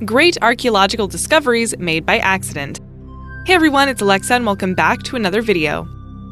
Great archaeological discoveries made by accident. Hey everyone, it's Alexa and welcome back to another video.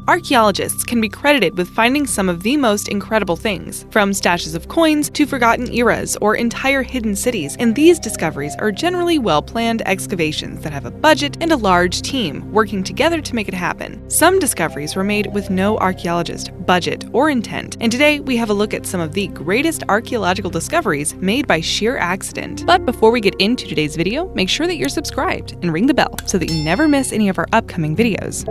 Archaeologists can be credited with finding some of the most incredible things, from stashes of coins to forgotten eras or entire hidden cities, and these discoveries are generally well-planned excavations that have a budget and a large team working together to make it happen. Some discoveries were made with no archaeologist, budget, or intent, and today we have a look at some of the greatest archaeological discoveries made by sheer accident. But before we get into today's video, make sure that you're subscribed and ring the bell so that you never miss any of our upcoming videos.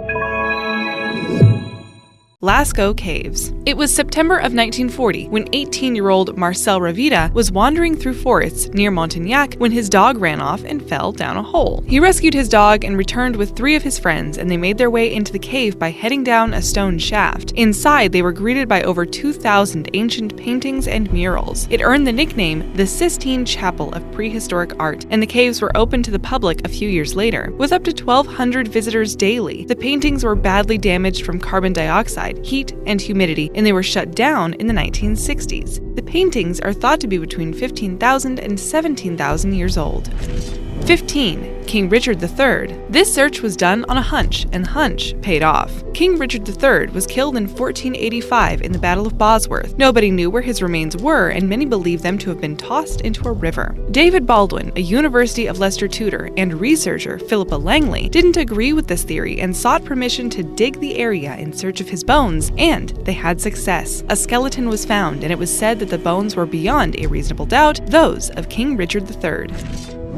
Lascaux Caves. It was September of 1940 when 18-year-old Marcel Ravida was wandering through forests near Montagnac when his dog ran off and fell down a hole. He rescued his dog and returned with 3 of his friends, and they made their way into the cave by heading down a stone shaft. Inside, they were greeted by over 2,000 ancient paintings and murals. It earned the nickname the Sistine Chapel of Prehistoric Art, and the caves were opened to the public a few years later. With up to 1,200 visitors daily, the paintings were badly damaged from carbon dioxide, heat, and humidity, and they were shut down in the 1960s. The paintings are thought to be between 15,000 and 17,000 years old. 15. King Richard III. This search was done on a hunch, and the hunch paid off. King Richard III was killed in 1485 in the Battle of Bosworth. Nobody knew where his remains were, and many believe them to have been tossed into a river. David Baldwin, a University of Leicester tutor, and researcher Philippa Langley didn't agree with this theory and sought permission to dig the area in search of his bones, and they had success. A skeleton was found, and it was said that the bones were beyond a reasonable doubt those of King Richard III.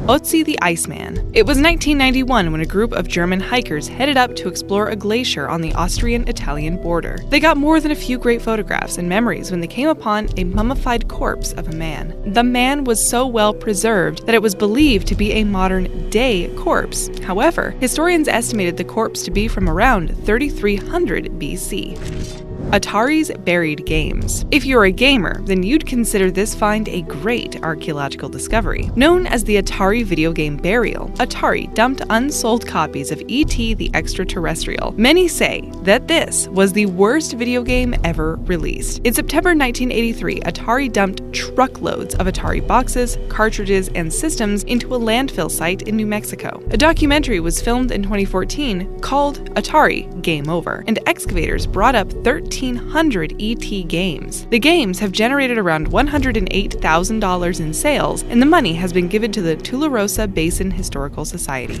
Otzi the Iceman. It was 1991 when a group of German hikers headed up to explore a glacier on the Austrian-Italian border. They got more than a few great photographs and memories when they came upon a mummified corpse of a man. The man was so well preserved that it was believed to be a modern-day corpse. However, historians estimated the corpse to be from around 3300 BC. Atari's buried games. If you're a gamer, then you'd consider this find a great archaeological discovery. Known as the Atari video game burial, Atari dumped unsold copies of E.T. the Extraterrestrial. Many say that this was the worst video game ever released. In September 1983, Atari dumped truckloads of Atari boxes, cartridges, and systems into a landfill site in New Mexico. A documentary was filmed in 2014 called Atari Game Over, and excavators brought up 1,300 E.T. games. The games have generated around $108,000 in sales, and the money has been given to the Tularosa Basin Historical Society.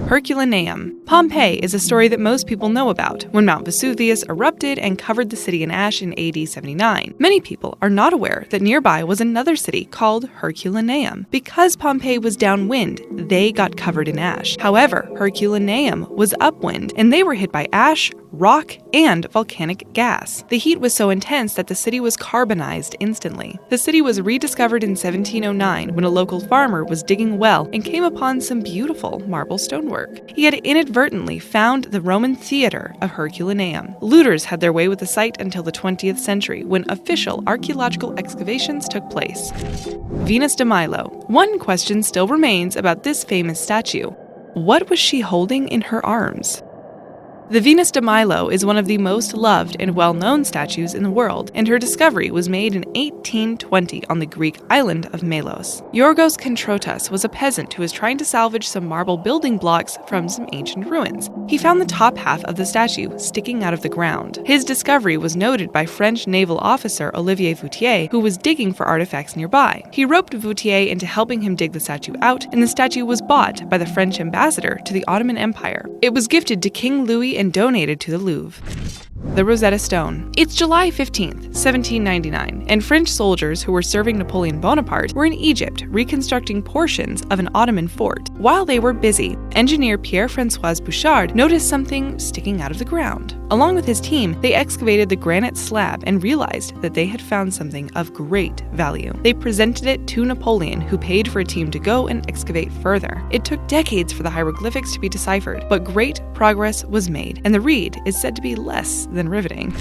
Herculaneum. Pompeii is a story that most people know about, when Mount Vesuvius erupted and covered the city in ash in AD 79. Many people are not aware that nearby was another city called Herculaneum. Because Pompeii was downwind, they got covered in ash. However, Herculaneum was upwind, and they were hit by ash, rock, and volcanic gas. The heat was so intense that the city was carbonized instantly. The city was rediscovered in 1709 when a local farmer was digging a well and came upon some beautiful marble stonework. He had inadvertently found the Roman theater of Herculaneum. Looters had their way with the site until the 20th century, when official archaeological excavations took place. Venus de Milo. One question still remains about this famous statue. What was she holding in her arms? The Venus de Milo is one of the most loved and well-known statues in the world, and her discovery was made in 1820 on the Greek island of Melos. Yorgos Kontrotas was a peasant who was trying to salvage some marble building blocks from some ancient ruins. He found the top half of the statue sticking out of the ground. His discovery was noted by French naval officer Olivier Voutier, who was digging for artifacts nearby. He roped Voutier into helping him dig the statue out, and the statue was bought by the French ambassador to the Ottoman Empire. It was gifted to King Louis and donated to the Louvre. The Rosetta Stone. It's July 15th, 1799, and French soldiers who were serving Napoleon Bonaparte were in Egypt reconstructing portions of an Ottoman fort. While they were busy, engineer Pierre-François Bouchard noticed something sticking out of the ground. Along with his team, they excavated the granite slab and realized that they had found something of great value. They presented it to Napoleon, who paid for a team to go and excavate further. It took decades for the hieroglyphics to be deciphered, but great progress was made, and the read is said to be less than riveting.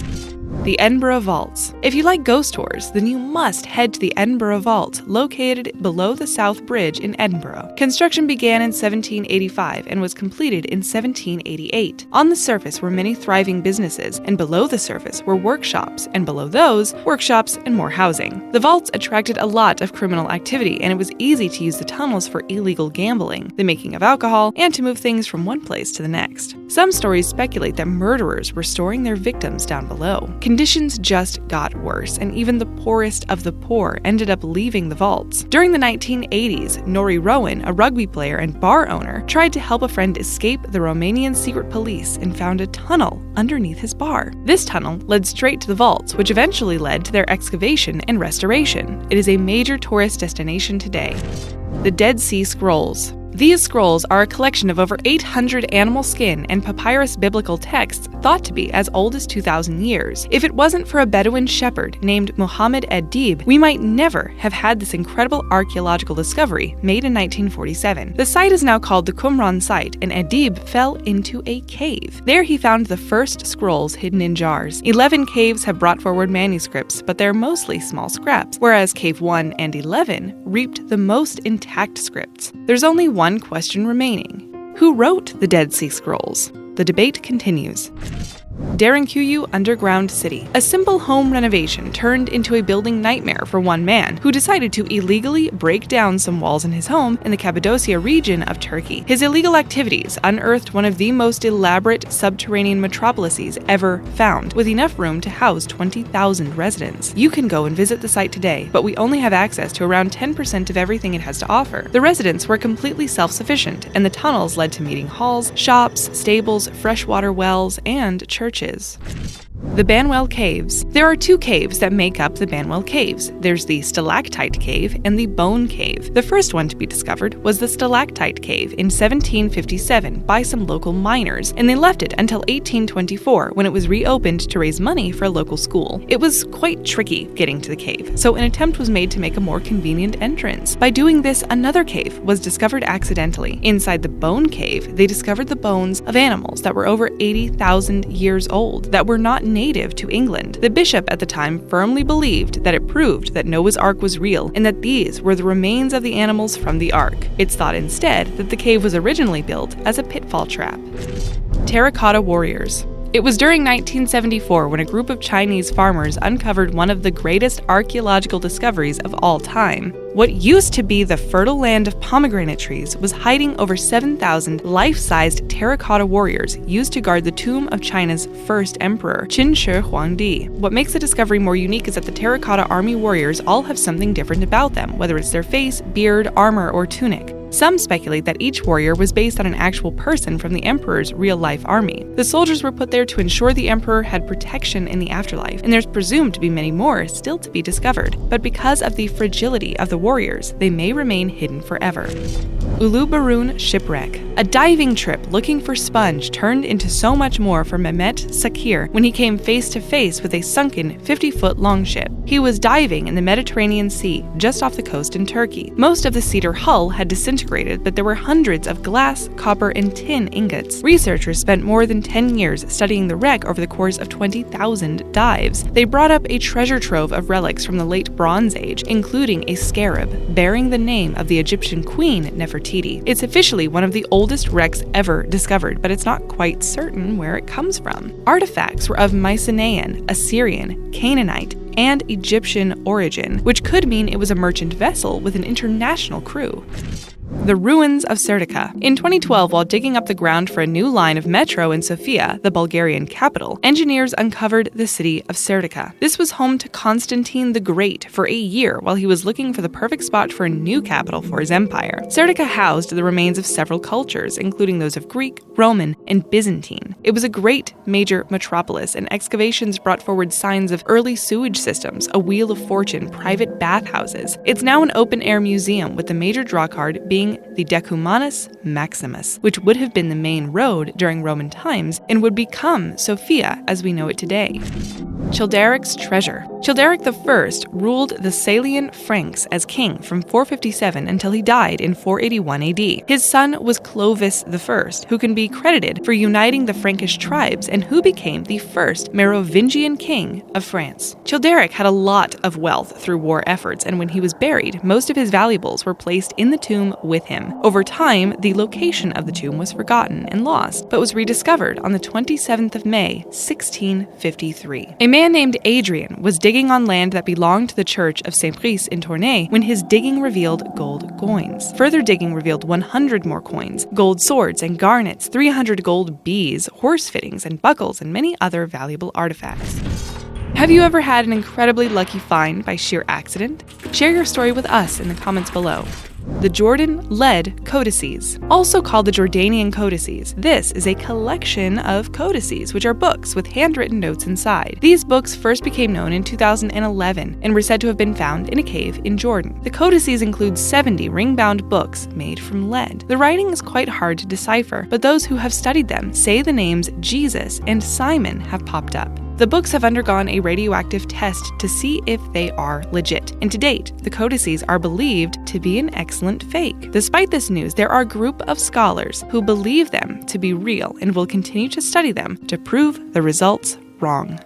The Edinburgh Vaults. If you like ghost tours, then you must head to the Edinburgh Vault, located below the South Bridge in Edinburgh. Construction began in 1785 and was completed in 1788. On the surface were many thriving businesses, and below the surface were workshops, and below those, workshops and more housing. The vaults attracted a lot of criminal activity, and it was easy to use the tunnels for illegal gambling, the making of alcohol, and to move things from one place to the next. Some stories speculate that murderers were storing their victims down below. Conditions just got worse, and even the poorest of the poor ended up leaving the vaults. During the 1980s, Nori Rowan, a rugby player and bar owner, tried to help a friend escape the Romanian secret police and found a tunnel underneath his bar. This tunnel led straight to the vaults, which eventually led to their excavation and restoration. It is a major tourist destination today. The Dead Sea Scrolls. These scrolls are a collection of over 800 animal skin and papyrus biblical texts thought to be as old as 2,000 years. If it wasn't for a Bedouin shepherd named Muhammad Adib, we might never have had this incredible archaeological discovery made in 1947. The site is now called the Qumran site, and Adib fell into a cave. There he found the first scrolls hidden in jars. 11 caves have brought forward manuscripts, but they're mostly small scraps, whereas Cave 1 and 11 reaped the most intact scripts. There's only one question remaining. Who wrote the Dead Sea Scrolls? The debate continues. Derinkuyu Underground City. A simple home renovation turned into a building nightmare for one man who decided to illegally break down some walls in his home in the Cappadocia region of Turkey. His illegal activities unearthed one of the most elaborate subterranean metropolises ever found, with enough room to house 20,000 residents. You can go and visit the site today, but we only have access to around 10% of everything it has to offer. The residents were completely self-sufficient, and the tunnels led to meeting halls, shops, stables, freshwater wells, and churches. The Banwell Caves. There are two caves that make up the Banwell Caves. There's the Stalactite Cave and the Bone Cave. The first one to be discovered was the Stalactite Cave in 1757 by some local miners, and they left it until 1824 when it was reopened to raise money for a local school. It was quite tricky getting to the cave, so an attempt was made to make a more convenient entrance. By doing this, another cave was discovered accidentally. Inside the Bone Cave, they discovered the bones of animals that were over 80,000 years old that were not native to England. The bishop at the time firmly believed that it proved that Noah's Ark was real and that these were the remains of the animals from the Ark. It's thought instead that the cave was originally built as a pitfall trap. Terracotta Warriors. It was during 1974 when a group of Chinese farmers uncovered one of the greatest archaeological discoveries of all time. What used to be the fertile land of pomegranate trees was hiding over 7,000 life-sized terracotta warriors used to guard the tomb of China's first emperor, Qin Shi Huangdi. What makes the discovery more unique is that the terracotta army warriors all have something different about them, whether it's their face, beard, armor, or tunic. Some speculate that each warrior was based on an actual person from the emperor's real-life army. The soldiers were put there to ensure the emperor had protection in the afterlife, and there's presumed to be many more still to be discovered. But because of the fragility of the warriors, they may remain hidden forever. Uluburun Shipwreck. A diving trip looking for sponge turned into so much more for Mehmet Sakir when he came face to face with a sunken 50-foot longship. He was diving in the Mediterranean Sea just off the coast in Turkey. Most of the cedar hull had disintegrated, but there were hundreds of glass, copper, and tin ingots. Researchers spent more than 10 years studying the wreck over the course of 20,000 dives. They brought up a treasure trove of relics from the late Bronze Age, including a scarab bearing the name of the Egyptian queen Nefertiti. It's officially one of the oldest wrecks ever discovered, but it's not quite certain where it comes from. Artifacts were of Mycenaean, Assyrian, Canaanite, and Egyptian origin, which could mean it was a merchant vessel with an international crew. The ruins of Serdika. In 2012, while digging up the ground for a new line of metro in Sofia, the Bulgarian capital, engineers uncovered the city of Serdika. This was home to Constantine the Great for a year while he was looking for the perfect spot for a new capital for his empire. Serdika housed the remains of several cultures, including those of Greek, Roman, and Byzantine. It was a great major metropolis, and excavations brought forward signs of early sewage systems, a wheel of fortune, private bathhouses. It's now an open-air museum, with the major drawcard being the Decumanus Maximus, which would have been the main road during Roman times and would become Sofia as we know it today. Childeric's treasure. Childeric I ruled the Salian Franks as king from 457 until he died in 481 AD. His son was Clovis I, who can be credited for uniting the Frankish tribes and who became the first Merovingian king of France. Childeric had a lot of wealth through war efforts, and when he was buried, most of his valuables were placed in the tomb with him. Over time, the location of the tomb was forgotten and lost, but was rediscovered on the 27th of May, 1653. A man named Adrian was digging on land that belonged to the church of Saint-Brice in Tournai when his digging revealed gold coins. Further digging revealed 100 more coins, gold swords and garnets, 300 gold bees, horse fittings and buckles, and many other valuable artifacts. Have you ever had an incredibly lucky find by sheer accident? Share your story with us in the comments below. The Jordan Lead Codices, also called the Jordanian Codices. This is a collection of codices, which are books with handwritten notes inside. These books first became known in 2011 and were said to have been found in a cave in Jordan. The codices include 70 ring-bound books made from lead. The writing is quite hard to decipher, but those who have studied them say the names Jesus and Simon have popped up. The books have undergone a radioactive test to see if they are legit, and to date, the codices are believed to be an excellent fake. Despite this news, there are a group of scholars who believe them to be real and will continue to study them to prove the results wrong.